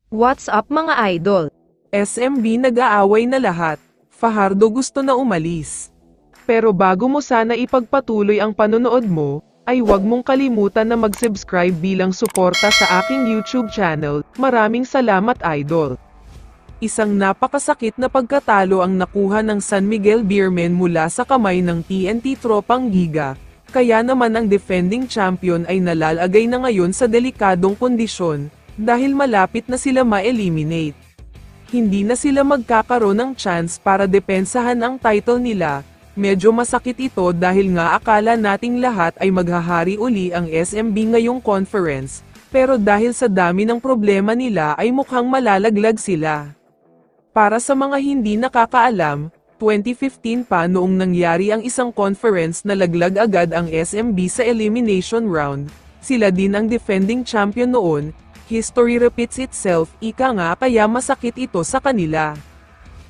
What's up mga idol? SMB nag-aaway na lahat. Fajardo gusto na umalis. Pero bago mo sana ipagpatuloy ang panonood mo, ay huwag mong kalimutan na mag-subscribe bilang suporta sa aking YouTube channel. Maraming salamat idol. Isang napakasakit na pagkatalo ang nakuha ng San Miguel Beermen mula sa kamay ng TNT Tropang Giga. Kaya naman ang defending champion ay nalalagay na ngayon sa delikadong kondisyon, dahil malapit na sila ma-eliminate. Hindi na sila magkakaroon ng chance para depensahan ang title nila. Medyo masakit ito dahil nga akala nating lahat ay maghahari uli ang SMB ngayong conference, pero dahil sa dami ng problema nila ay mukhang malalaglag sila. Para sa mga hindi nakakaalam, 2015 pa noong nangyari ang isang conference na laglag agad ang SMB sa elimination round. Sila din ang defending champion noon. History repeats itself, ika nga, kaya masakit ito sa kanila.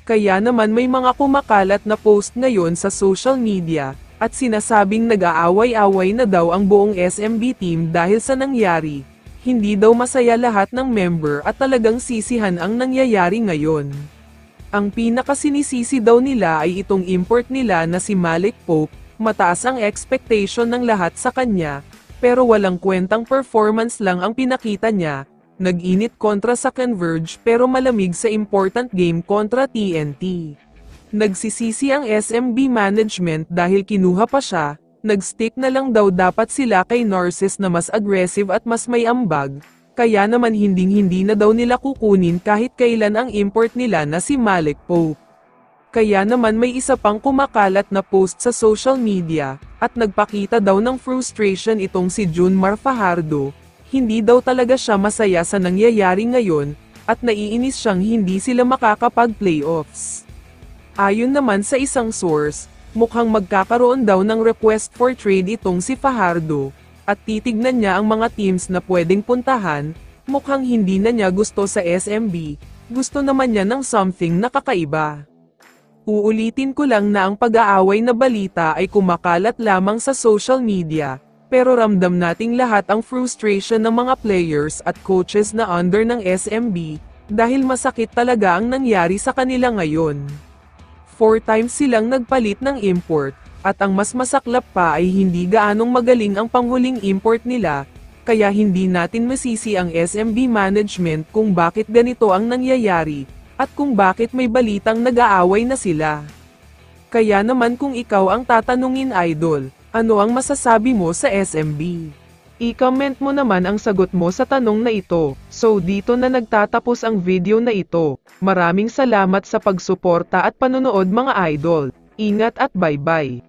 Kaya naman may mga kumakalat na post ngayon sa social media, at sinasabing nag-aaway-away na daw ang buong SMB team dahil sa nangyari. Hindi daw masaya lahat ng member at talagang sisihan ang nangyayari ngayon. Ang pinakasinisisi daw nila ay itong import nila na si Malik Pope. Mataas ang expectation ng lahat sa kanya, pero walang kwentang performance lang ang pinakita niya. Nag-init kontra sa Converge pero malamig sa important game kontra TNT. Nagsisisi ang SMB management dahil kinuha pa siya. Nag-stick na lang daw dapat sila kay Narcissus na mas aggressive at mas may ambag. Kaya naman hindi na daw nila kukunin kahit kailan ang import nila na si Malik Pope. Kaya naman may isa pang kumakalat na post sa social media, at nagpakita daw ng frustration itong si Junmar Fajardo. Hindi daw talaga siya masaya sa nangyayari ngayon, at naiinis siyang hindi sila makakapag-playoffs. Ayon naman sa isang source, mukhang magkakaroon daw ng request for trade itong si Fajardo, at titignan niya ang mga teams na pwedeng puntahan. Mukhang hindi na niya gusto sa SMB, gusto naman niya ng something na kakaiba. Uulitin ko lang na ang pag-aaway na balita ay kumakalat lamang sa social media, pero ramdam nating lahat ang frustration ng mga players at coaches na under ng SMB, dahil masakit talaga ang nangyari sa kanila ngayon. 4 times silang nagpalit ng import, at ang mas masaklap pa ay hindi gaanong magaling ang panghuling import nila, kaya hindi natin masisi ang SMB management kung bakit ganito ang nangyayari, at kung bakit may balitang nag-aaway na sila. Kaya naman kung ikaw ang tatanungin idol, ano ang masasabi mo sa SMB? I-comment mo naman ang sagot mo sa tanong na ito. So dito na nagtatapos ang video na ito. Maraming salamat sa pagsuporta at panonood mga idol. Ingat at bye-bye.